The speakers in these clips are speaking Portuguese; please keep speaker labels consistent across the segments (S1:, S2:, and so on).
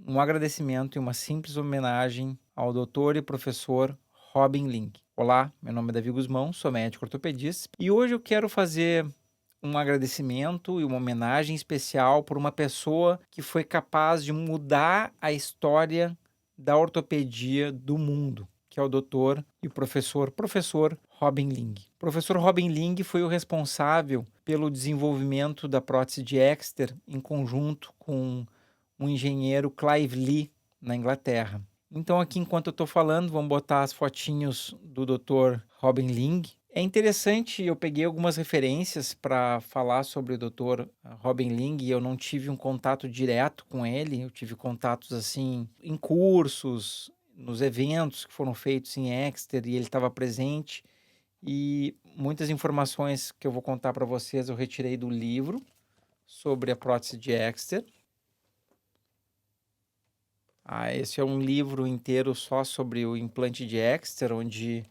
S1: um agradecimento e uma simples homenagem ao doutor e professor Robin Link. Olá, meu nome é Davi Guzmão, sou médico ortopedista e hoje eu quero fazer um agradecimento e uma homenagem especial por uma pessoa que foi capaz de mudar a história da ortopedia do mundo, que é o doutor e professor Robin Ling. O professor Robin Ling foi o responsável pelo desenvolvimento da prótese de Exeter em conjunto com um engenheiro Clive Lee, na Inglaterra. Então aqui, enquanto eu estou falando, vamos botar as fotinhos do Dr. Robin Ling. É interessante, eu peguei algumas referências para falar sobre o Dr. Robin Ling e eu não tive um contato direto com ele, eu tive contatos assim em cursos, nos eventos que foram feitos em Exeter e ele estava presente. E muitas informações que eu vou contar para vocês eu retirei do livro sobre a prótese de Exeter. Esse é um livro inteiro só sobre o implante de Exeter, onde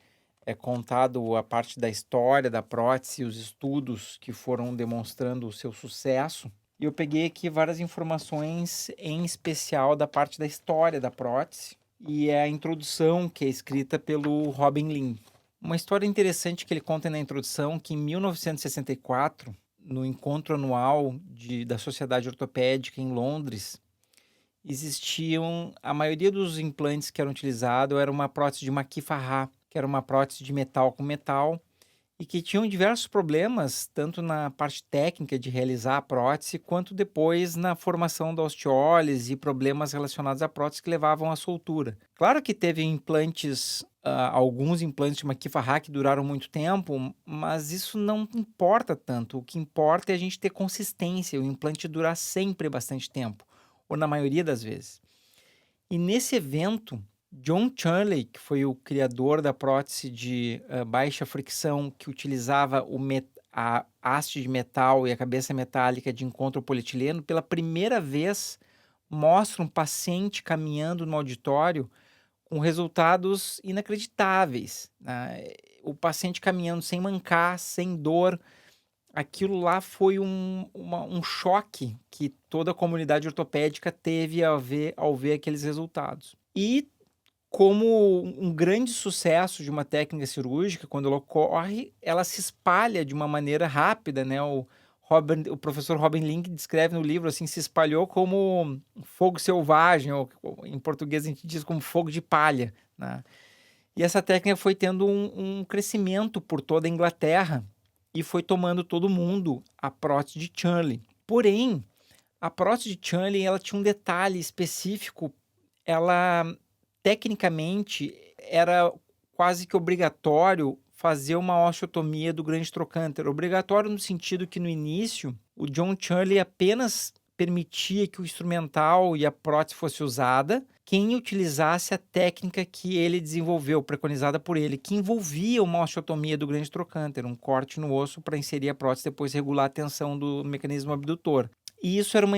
S1: é contado a parte da história da prótese e os estudos que foram demonstrando o seu sucesso. E eu peguei aqui várias informações, em especial da parte da história da prótese, e é a introdução que é escrita pelo Robin Ling. Uma história interessante que ele conta na introdução, que em 1964, no encontro anual da Sociedade Ortopédica em Londres, a maioria dos implantes que eram utilizados era uma prótese de Maki-Farra, que era uma prótese de metal com metal, e que tinham diversos problemas, tanto na parte técnica de realizar a prótese, quanto depois na formação da osteólise e problemas relacionados à prótese que levavam à soltura. Claro que teve alguns implantes de Maki-Farra que duraram muito tempo, mas isso não importa tanto. O que importa é a gente ter consistência, o implante durar sempre bastante tempo, ou na maioria das vezes. E nesse evento, John Chanley, que foi o criador da prótese de baixa fricção, que utilizava a haste de metal e a cabeça metálica de encontro polietileno, pela primeira vez mostra um paciente caminhando no auditório com resultados inacreditáveis, né? O paciente caminhando sem mancar, sem dor. Aquilo lá foi um choque que toda a comunidade ortopédica teve ao ver aqueles resultados. E como um grande sucesso de uma técnica cirúrgica, quando ela ocorre, ela se espalha de uma maneira rápida, né? O professor Robin Ling descreve no livro assim, se espalhou como fogo selvagem, ou em português a gente diz como fogo de palha, né? E essa técnica foi tendo um crescimento por toda a Inglaterra e foi tomando todo mundo a prótese de Chanley. Porém, a prótese de Chanley, ela tinha um detalhe específico. Ela, tecnicamente, era quase que obrigatório fazer uma osteotomia do grande trocânter. Obrigatório no sentido que, no início, o John Chanley apenas permitia que o instrumental e a prótese fosse usada quem utilizasse a técnica que ele desenvolveu, preconizada por ele, que envolvia uma osteotomia do grande trocânter, um corte no osso para inserir a prótese e depois regular a tensão do mecanismo abdutor. E isso era uma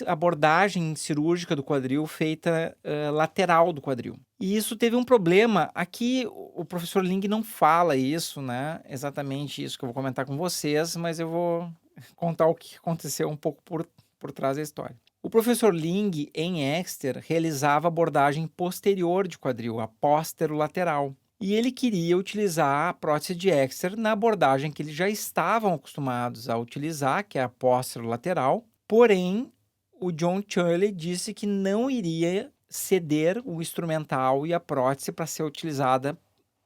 S1: abordagem cirúrgica do quadril feita lateral do quadril. E isso teve um problema. Aqui o professor Ling não fala isso, né? Exatamente isso que eu vou comentar com vocês, mas eu vou contar o que aconteceu um pouco por trás da história. O professor Ling, em Exeter, realizava abordagem posterior de quadril, a póstero-lateral. E ele queria utilizar a prótese de Exeter na abordagem que eles já estavam acostumados a utilizar, que é a póstero-lateral. Porém, o John Chanley disse que não iria ceder o instrumental e a prótese para ser utilizada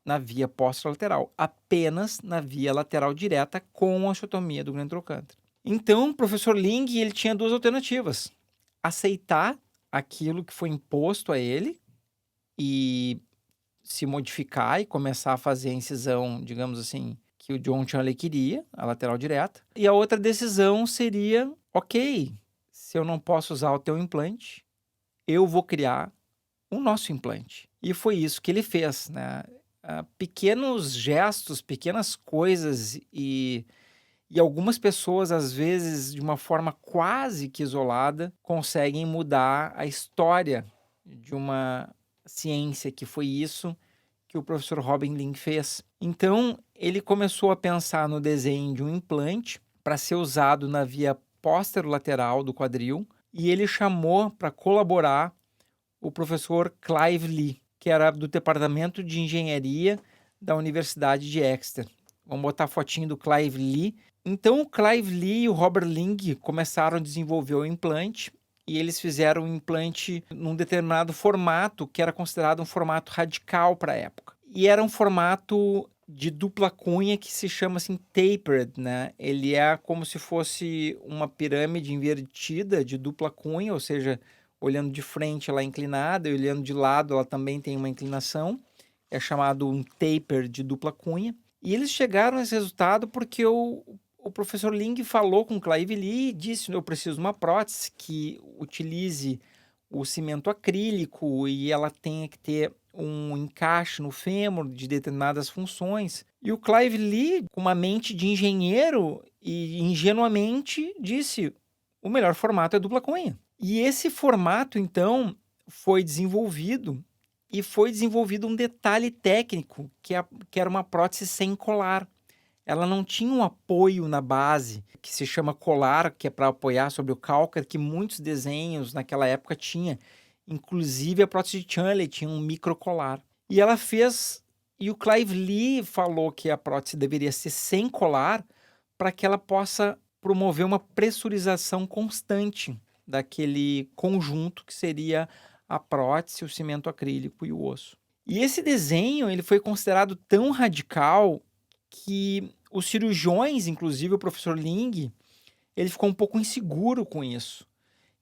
S1: na via póstero-lateral, apenas na via lateral direta com a osteotomia do grande trocânter. Então, o professor Ling, ele tinha duas alternativas: aceitar aquilo que foi imposto a ele e se modificar e começar a fazer a incisão, digamos assim, que o John Chanley queria, a lateral direta. E a outra decisão seria: ok, se eu não posso usar o teu implante, eu vou criar o nosso implante. E foi isso que ele fez, né? Pequenos gestos, pequenas coisas e algumas pessoas, às vezes, de uma forma quase que isolada, conseguem mudar a história de uma ciência, que foi isso que o professor Robin Ling fez. Então, ele começou a pensar no desenho de um implante para ser usado na via posterolateral do quadril, e ele chamou para colaborar o professor Clive Lee, que era do Departamento de Engenharia da Universidade de Exeter. Vamos botar a fotinho do Clive Lee. Então, o Clive Lee e o Robert Ling começaram a desenvolver o implante, e eles fizeram o implante num determinado formato, que era considerado um formato radical para a época. E era um formato de dupla cunha que se chama assim tapered, né? Ele é como se fosse uma pirâmide invertida de dupla cunha, ou seja, olhando de frente ela é inclinada e olhando de lado ela também tem uma inclinação. É chamado um taper de dupla cunha. E eles chegaram a esse resultado porque o professor Ling falou com Clive Lee e disse: eu preciso de uma prótese que utilize o cimento acrílico e ela tenha que ter um encaixe no fêmur de determinadas funções. E o Clive Lee, com uma mente de engenheiro e ingenuamente disse: o melhor formato é dupla cunha. E esse formato, então, foi desenvolvido, e foi desenvolvido um detalhe técnico, que era uma prótese sem colar. Ela não tinha um apoio na base, que se chama colar, que é para apoiar sobre o cálcar, que muitos desenhos naquela época tinha. Inclusive a prótese de Chanley tinha um microcolar. E ela fez, e o Clive Lee falou que a prótese deveria ser sem colar para que ela possa promover uma pressurização constante daquele conjunto que seria a prótese, o cimento acrílico e o osso. E esse desenho ele foi considerado tão radical que os cirurgiões, inclusive o professor Ling, ele ficou um pouco inseguro com isso,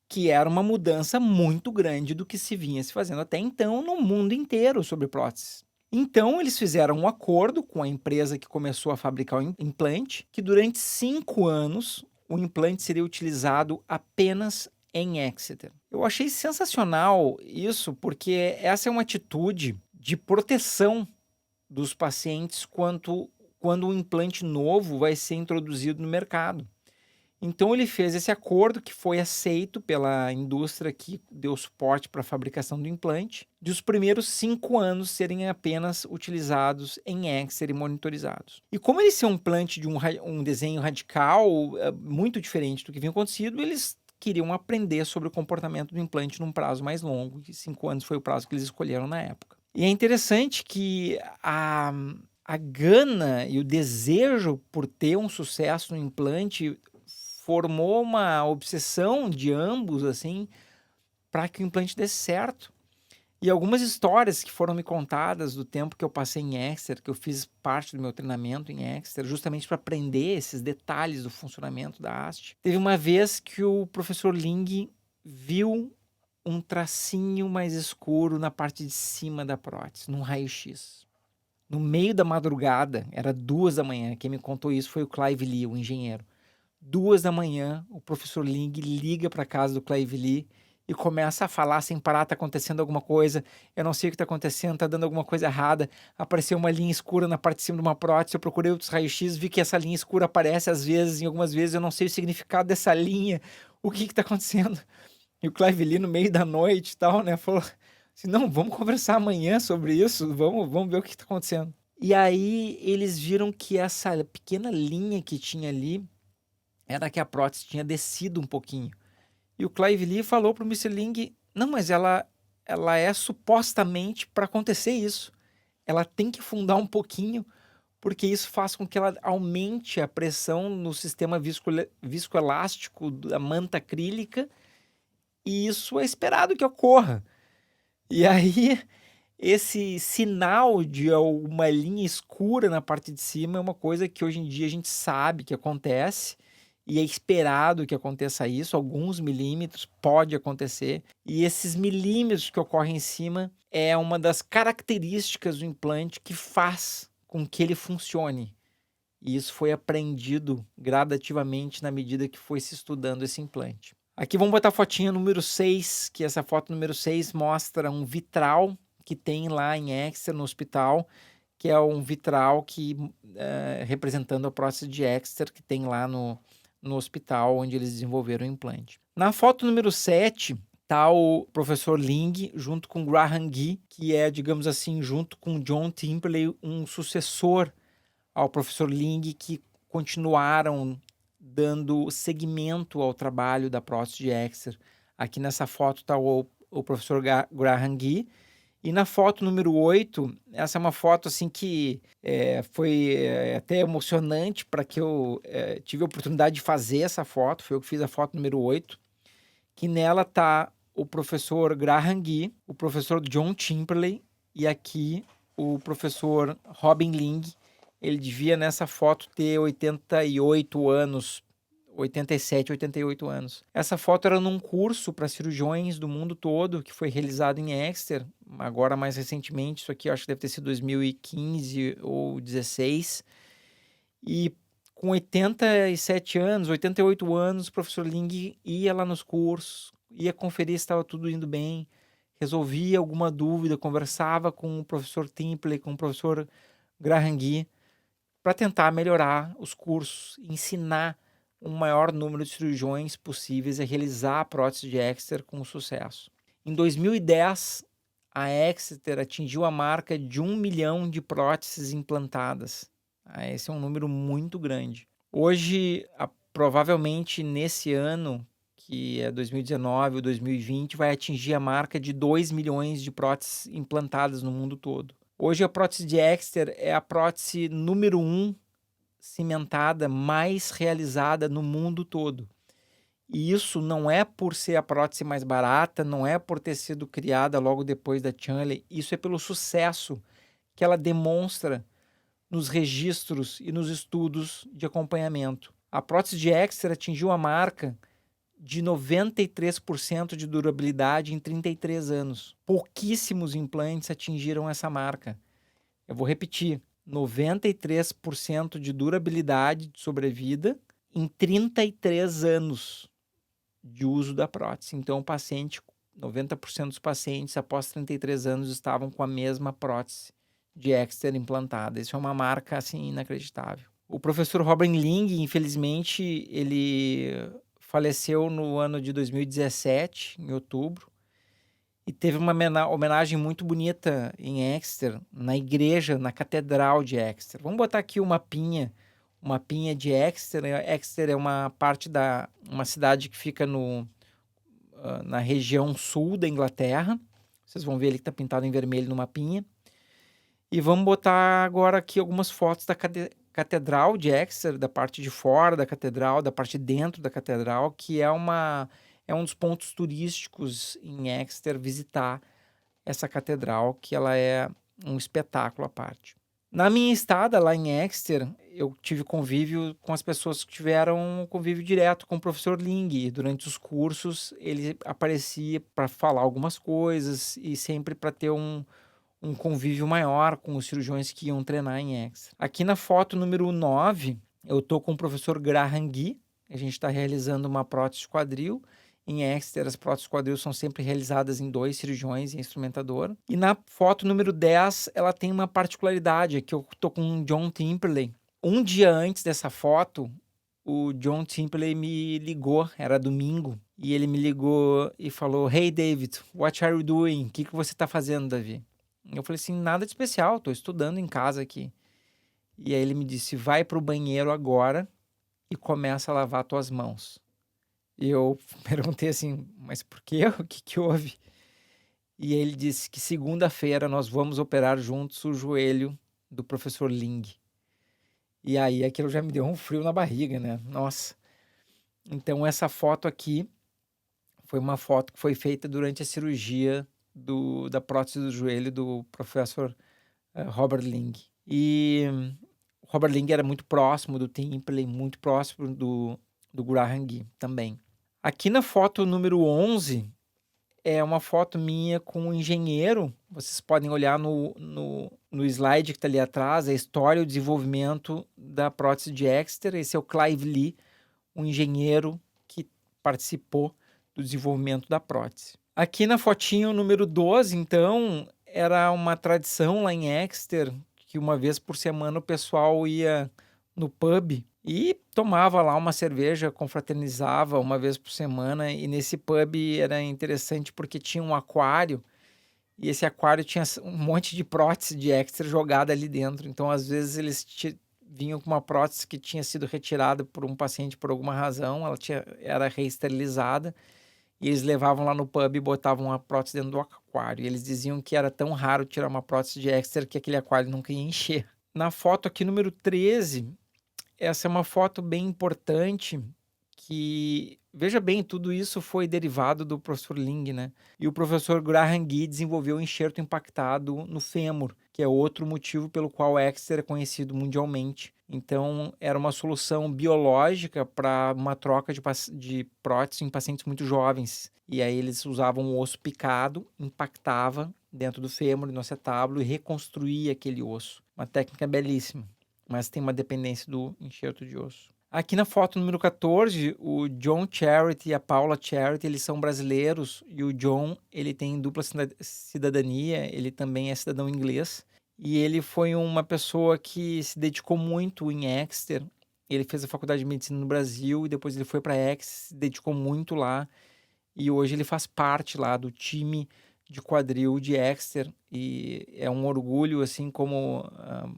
S1: que era uma mudança muito grande do que se vinha se fazendo até então no mundo inteiro sobre próteses. Então, eles fizeram um acordo com a empresa que começou a fabricar o implante, que durante 5 anos o implante seria utilizado apenas em Exeter. Eu achei sensacional isso, porque essa é uma atitude de proteção dos pacientes quando um implante novo vai ser introduzido no mercado. Então ele fez esse acordo que foi aceito pela indústria que deu suporte para a fabricação do implante, de os primeiros 5 anos serem apenas utilizados em Exeter e monitorizados. E como ele é um implante de um desenho radical, muito diferente do que vinha acontecido, eles queriam aprender sobre o comportamento do implante num prazo mais longo, e 5 anos foi o prazo que eles escolheram na época. E é interessante que a gana e o desejo por ter um sucesso no implante formou uma obsessão de ambos, assim, para que o implante desse certo. E algumas histórias que foram me contadas do tempo que eu passei em Exeter, que eu fiz parte do meu treinamento em Exeter, justamente para aprender esses detalhes do funcionamento da haste. Teve uma vez que o professor Ling viu um tracinho mais escuro na parte de cima da prótese, num raio-x. No meio da madrugada, era 2 da manhã, quem me contou isso foi o Clive Lee, o engenheiro. 2 da manhã, o professor Ling liga para casa do Clive Lee e começa a falar sem parar, tá acontecendo alguma coisa, eu não sei o que tá acontecendo, tá dando alguma coisa errada, apareceu uma linha escura na parte de cima de uma prótese, eu procurei outros raios-x, vi que essa linha escura aparece às vezes, em algumas vezes eu não sei o significado dessa linha, o que tá acontecendo? E o Clive Lee no meio da noite e tal, né, falou assim, não, vamos conversar amanhã sobre isso, vamos ver o que tá acontecendo. E aí eles viram que essa pequena linha que tinha ali era que a prótese tinha descido um pouquinho. E o Clive Lee falou para o Mr. Ling, não, mas ela é supostamente para acontecer isso. Ela tem que fundar um pouquinho, porque isso faz com que ela aumente a pressão no sistema viscoelástico da manta acrílica, e isso é esperado que ocorra. E aí, esse sinal de uma linha escura na parte de cima é uma coisa que hoje em dia a gente sabe que acontece, e é esperado que aconteça isso, alguns milímetros pode acontecer, e esses milímetros que ocorrem em cima é uma das características do implante que faz com que ele funcione. E isso foi aprendido gradativamente na medida que foi se estudando esse implante. Aqui vamos botar a fotinha número 6, que essa foto número 6 mostra um vitral que tem lá em Exeter, no hospital, que é um vitral que representando a prótese de Exeter que tem lá no hospital onde eles desenvolveram o implante. Na foto número 7 está o professor Ling junto com Graham Gee, que é, digamos assim, junto com John Timperley, um sucessor ao professor Ling, que continuaram dando seguimento ao trabalho da prótese de Exeter Aqui nessa foto está o professor Graham Gee. E na foto número 8, essa é uma foto assim que foi até emocionante para que eu tive a oportunidade de fazer essa foto. Foi eu que fiz a foto número 8, que nela está o professor Graham Gee, o professor John Timperley e aqui o professor Robin Ling. Ele devia nessa foto ter 88 anos, 87, 88 anos. Essa foto era num curso para cirurgiões do mundo todo que foi realizado em Exeter, agora mais recentemente, isso aqui eu acho que deve ter sido 2015 ou 16. E com 87 anos, 88 anos, o professor Ling ia lá nos cursos, ia conferir se estava tudo indo bem, resolvia alguma dúvida, conversava com o professor Timperley, com o professor Graham Gee, para tentar melhorar os cursos, ensinar um maior número de cirurgiões possíveis a realizar a prótese de Exeter com sucesso. Em 2010, a Exeter atingiu a marca de 1 milhão de próteses implantadas. Esse é um número muito grande. Hoje, provavelmente nesse ano, que é 2019 ou 2020, vai atingir a marca de 2 milhões de próteses implantadas no mundo todo. Hoje a prótese de Exeter é a prótese número 1 cimentada mais realizada no mundo todo. E isso não é por ser a prótese mais barata, não é por ter sido criada logo depois da Chanley, isso é pelo sucesso que ela demonstra nos registros e nos estudos de acompanhamento. A prótese de Exeter atingiu a marca de 93% de durabilidade em 33 anos. Pouquíssimos implantes atingiram essa marca. Eu vou repetir, 93% de durabilidade de sobrevida em 33 anos de uso da prótese. Então, o paciente, 90% dos pacientes após 33 anos estavam com a mesma prótese de Exeter implantada. Isso é uma marca assim inacreditável. O professor Robin Ling, infelizmente, ele faleceu no ano de 2017, em outubro, e teve uma homenagem muito bonita em Exeter, na igreja, na catedral de Exeter. Vamos botar aqui uma mapinha de Exeter. Exeter é uma parte uma cidade que fica na região sul da Inglaterra. Vocês vão ver ele que está pintado em vermelho no mapinha. E vamos botar agora aqui algumas fotos da catedral de Exeter, da parte de fora da catedral, da parte de dentro da catedral, que é um dos pontos turísticos em Exeter, visitar essa catedral, que ela é um espetáculo à parte. Na minha estada lá em Exeter, eu tive convívio com as pessoas que tiveram convívio direto com o professor Ling. Durante os cursos, ele aparecia para falar algumas coisas e sempre para ter um convívio maior com os cirurgiões que iam treinar em Exeter. Aqui na foto número 9, eu estou com o professor Graham Gee. A gente está realizando uma prótese de quadril. Em Exeter, as próteses de quadril são sempre realizadas em 2 cirurgiões e instrumentador. E na foto número 10, ela tem uma particularidade, que eu estou com o John Timperley. Um dia antes dessa foto, o John Timperley me ligou, era domingo, e ele me ligou e falou: "Hey David, what are you doing? O que você está fazendo, Davi?" Eu falei assim: "Nada de especial, estou estudando em casa aqui." E aí ele me disse: "Vai para o banheiro agora e começa a lavar tuas mãos." E eu perguntei assim: "Mas por quê? O que houve?" E ele disse que segunda-feira nós vamos operar juntos o joelho do professor Ling. E aí aquilo já me deu um frio na barriga, né? Nossa. Então essa foto aqui foi uma foto que foi feita durante a cirurgia da prótese do joelho do professor Robert Ling. E o Robert Ling era muito próximo do Timperley, muito próximo do Graham Gee também. Aqui na foto número 11, é uma foto minha com um engenheiro. Vocês podem olhar no slide que está ali atrás, a história e o desenvolvimento da prótese de Exeter. Esse é o Clive Lee, um engenheiro que participou do desenvolvimento da prótese. Aqui na fotinho número 12, então, era uma tradição lá em Exeter, que uma vez por semana o pessoal ia no pub e tomava lá uma cerveja, confraternizava uma vez por semana. E nesse pub era interessante porque tinha um aquário, e esse aquário tinha um monte de prótese de Exeter jogada ali dentro. Então, às vezes, eles vinham com uma prótese que tinha sido retirada por um paciente por alguma razão, ela era reesterilizada, e eles levavam lá no pub e botavam a prótese dentro do aquário. E eles diziam que era tão raro tirar uma prótese de Exeter que aquele aquário nunca ia encher. Na foto aqui número 13, essa é uma foto bem importante que, veja bem, tudo isso foi derivado do professor Ling, né? E o professor Graham Gee desenvolveu o enxerto impactado no fêmur, que é outro motivo pelo qual o Exeter é conhecido mundialmente. Então, era uma solução biológica para uma troca de prótese em pacientes muito jovens. E aí eles usavam o osso picado, impactava dentro do fêmur, no acetábulo, e reconstruía aquele osso. Uma técnica belíssima, mas tem uma dependência do enxerto de osso. Aqui na foto número 14, o John Charity e a Paula Charity, eles são brasileiros, e o John, ele tem dupla cidadania, ele também é cidadão inglês, e ele foi uma pessoa que se dedicou muito em Exeter. Ele fez a faculdade de medicina no Brasil e depois ele foi para Exeter, se dedicou muito lá, e hoje ele faz parte lá do time de quadril de Exeter, e é um orgulho, assim, como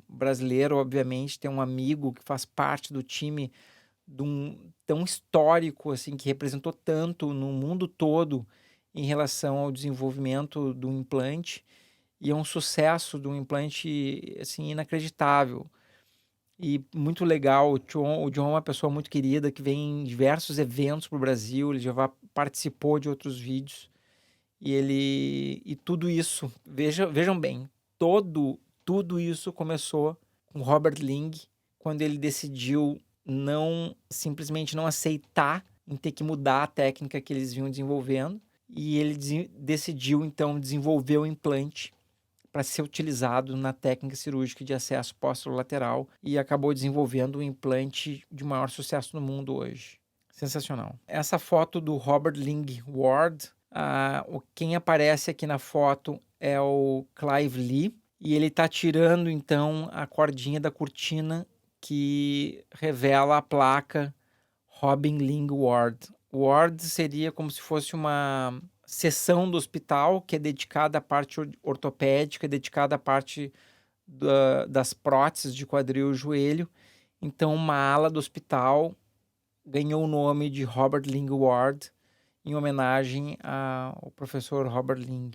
S1: brasileiro, obviamente, ter um amigo que faz parte do time de um tão histórico, assim, que representou tanto no mundo todo em relação ao desenvolvimento do implante, e é um sucesso de um implante, assim, inacreditável. E muito legal, o John é uma pessoa muito querida, que vem em diversos eventos para o Brasil, ele participou de outros vídeos, e tudo isso, vejam bem, tudo isso começou com Robert Ling, quando ele decidiu simplesmente não aceitar em ter que mudar a técnica que eles vinham desenvolvendo, e ele decidiu então desenvolver o implante para ser utilizado na técnica cirúrgica de acesso posterolateral, e acabou desenvolvendo um implante de maior sucesso no mundo hoje. Sensacional. Essa foto do Robert Ling Ward, quem aparece aqui na foto é o Clive Lee, e ele está tirando então a cordinha da cortina que revela a placa Robin Ling Ward. Ward seria como se fosse uma seção do hospital que é dedicada à parte ortopédica, dedicada à parte das próteses de quadril e joelho. Então, uma ala do hospital ganhou o nome de Robert Ling Ward, em homenagem ao professor Robert Ling.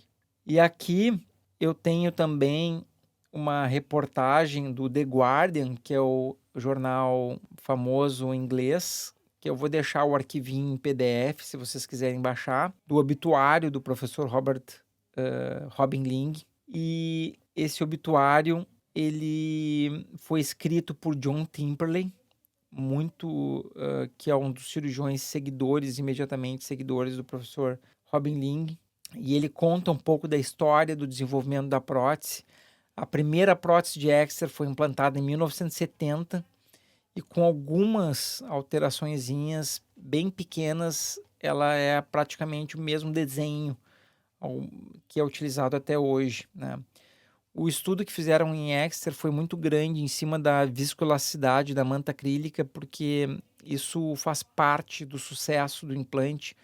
S1: E aqui eu tenho também uma reportagem do The Guardian, que é o jornal famoso inglês, que eu vou deixar o arquivinho em PDF, se vocês quiserem baixar, do obituário do professor Robin Ling. E esse obituário, ele foi escrito por John Timperley, que é um dos cirurgiões imediatamente seguidores do professor Robin Ling, e ele conta um pouco da história do desenvolvimento da prótese. A primeira prótese de Exeter foi implantada em 1970, e com algumas alteraçõezinhas bem pequenas, ela é praticamente o mesmo desenho que é utilizado até hoje, né? O estudo que fizeram em Exeter foi muito grande em cima da viscoelasticidade da manta acrílica, porque isso faz parte do sucesso do implante,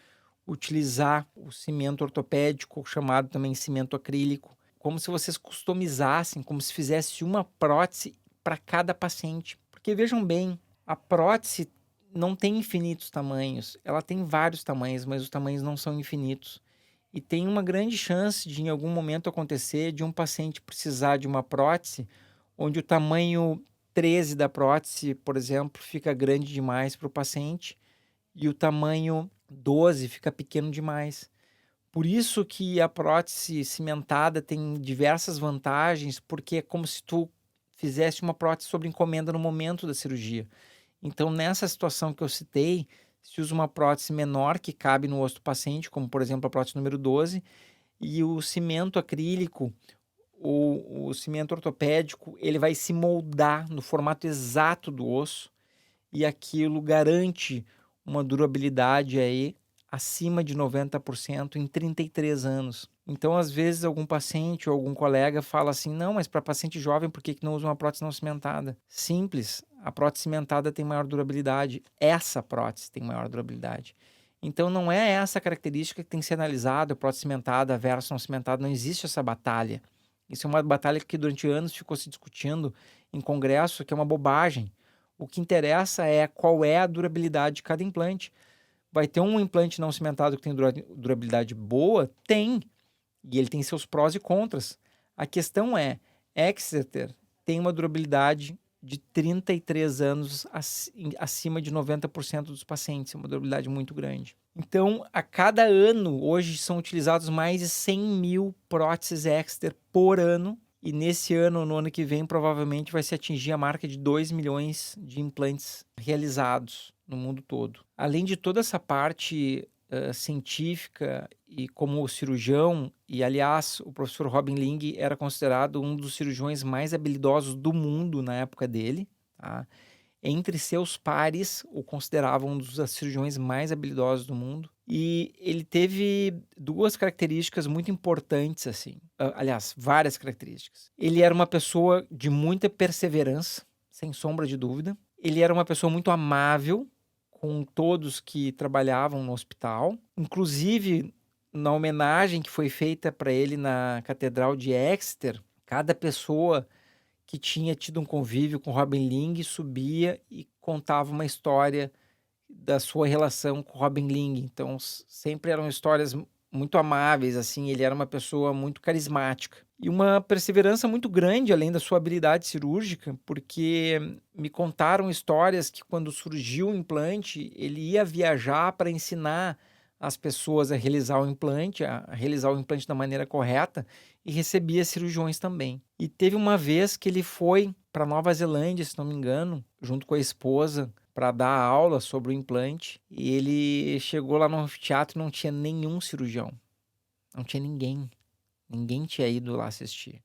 S1: utilizar o cimento ortopédico, chamado também cimento acrílico, como se vocês customizassem, como se fizesse uma prótese para cada paciente. Porque vejam bem, a prótese não tem infinitos tamanhos, ela tem vários tamanhos, mas os tamanhos não são infinitos. E tem uma grande chance de, em algum momento, acontecer de um paciente precisar de uma prótese onde o tamanho 13 da prótese, por exemplo, fica grande demais para o paciente e o tamanho 12 fica pequeno demais. Por isso que a prótese cimentada tem diversas vantagens, porque é como se tu fizesse uma prótese sob encomenda no momento da cirurgia. Então, nessa situação que eu citei, se usa uma prótese menor que cabe no osso do paciente, como por exemplo a prótese número 12, e o cimento acrílico ou o cimento ortopédico, ele vai se moldar no formato exato do osso, e aquilo garante uma durabilidade aí acima de 90% em 33 anos. Então, às vezes, algum paciente ou algum colega fala assim, não, mas para paciente jovem, por que não usa uma prótese não cimentada? Simples, a prótese cimentada tem maior durabilidade, essa prótese tem maior durabilidade. Então, não é essa característica que tem que ser analisada, prótese cimentada versus não cimentada, não existe essa batalha. Isso é uma batalha que durante anos ficou se discutindo em congresso, que é uma bobagem. O que interessa é qual é a durabilidade de cada implante. Vai ter um implante não cimentado que tem durabilidade boa? Tem. E ele tem seus prós e contras. A questão é, Exeter tem uma durabilidade de 33 anos acima de 90% dos pacientes. É uma durabilidade muito grande. Então, a cada ano, hoje são utilizados mais de 100 mil próteses Exeter por ano. E nesse ano, no ano que vem, provavelmente vai se atingir a marca de 2 milhões de implantes realizados no mundo todo. Além de toda essa parte científica e como cirurgião, e aliás, o professor Robin Ling era considerado um dos cirurgiões mais habilidosos do mundo na época dele, tá? Entre seus pares, o consideravam um dos cirurgiões mais habilidosos do mundo. E ele teve duas características muito importantes, assim. Aliás, várias características. Ele era uma pessoa de muita perseverança, sem sombra de dúvida. Ele era uma pessoa muito amável com todos que trabalhavam no hospital. Inclusive, na homenagem que foi feita para ele na Catedral de Exeter, cada pessoa que tinha tido um convívio com Robin Ling subia e contava uma história da sua relação com Robin Ling. Então, sempre eram histórias muito amáveis, assim. Ele era uma pessoa muito carismática. E uma perseverança muito grande, além da sua habilidade cirúrgica, porque me contaram histórias que quando surgiu o implante, ele ia viajar para ensinar as pessoas a realizar o implante, a realizar o implante da maneira correta, e recebia cirurgiões também. E teve uma vez que ele foi para Nova Zelândia, se não me engano, junto com a esposa, para dar aula sobre o implante. E ele chegou lá no anfiteatro e não tinha nenhum cirurgião. Não tinha ninguém. Ninguém tinha ido lá assistir.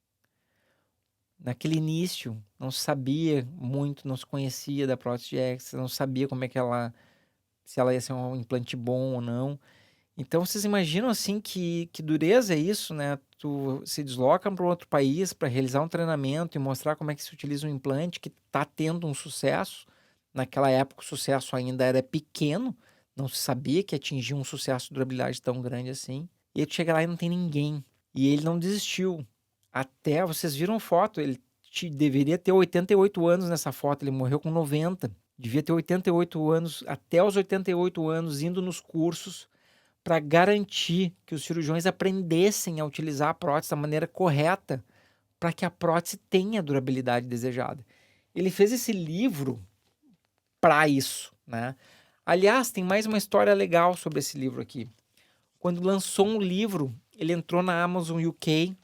S1: Naquele início, não se sabia muito, não se conhecia da prótese de Exeter, não sabia como é que se ela ia ser um implante bom ou não. Então, vocês imaginam, assim, que dureza é isso, né? Tu se desloca para outro país para realizar um treinamento e mostrar como é que se utiliza um implante que está tendo um sucesso. Naquela época, o sucesso ainda era pequeno, não se sabia que atingia um sucesso de durabilidade tão grande assim. E aí tu chega lá e não tem ninguém. E ele não desistiu. Até, vocês viram foto, ele deveria ter 88 anos nessa foto, ele morreu com 90. Devia ter 88 anos, até os 88 anos, indo nos cursos para garantir que os cirurgiões aprendessem a utilizar a prótese da maneira correta para que a prótese tenha a durabilidade desejada. Ele fez esse livro para isso, né? Aliás, tem mais uma história legal sobre esse livro aqui. Quando lançou um livro, ele entrou na Amazon UK.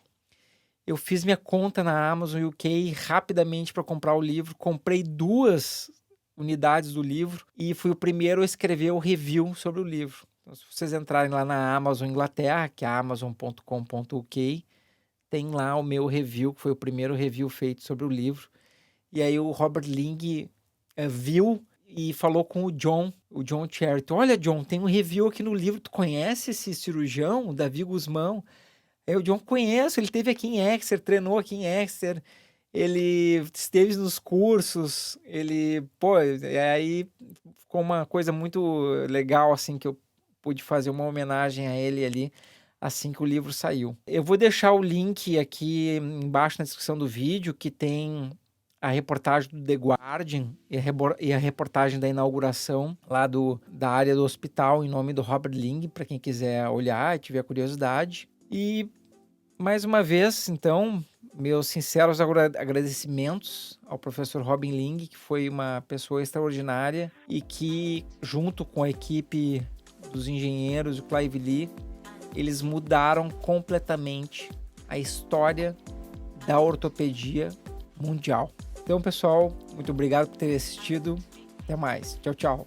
S1: Eu fiz minha conta na Amazon UK rapidamente para comprar o livro. Comprei 2 unidades do livro e fui o primeiro a escrever o review sobre o livro. Então, se vocês entrarem lá na Amazon Inglaterra, que é amazon.com.uk, tem lá o meu review, que foi o primeiro review feito sobre o livro. E aí o Robert Ling viu e falou com o John Charity. Olha, John, tem um review aqui no livro, tu conhece esse cirurgião, o Davi Guzmão? Aí o John, conheço, ele esteve aqui em Exeter, treinou aqui em Exeter, ele esteve nos cursos, aí ficou uma coisa muito legal, assim, que eu pude fazer uma homenagem a ele ali, assim que o livro saiu. Eu vou deixar o link aqui embaixo na descrição do vídeo, que tem a reportagem do The Guardian e a reportagem da inauguração lá da área do hospital em nome do Robert Ling, para quem quiser olhar e tiver curiosidade. E, mais uma vez, então, meus sinceros agradecimentos ao professor Robin Ling, que foi uma pessoa extraordinária e que, junto com a equipe dos engenheiros e o Clive Lee, eles mudaram completamente a história da ortopedia mundial. Então, pessoal, muito obrigado por ter assistido. Até mais. Tchau, tchau.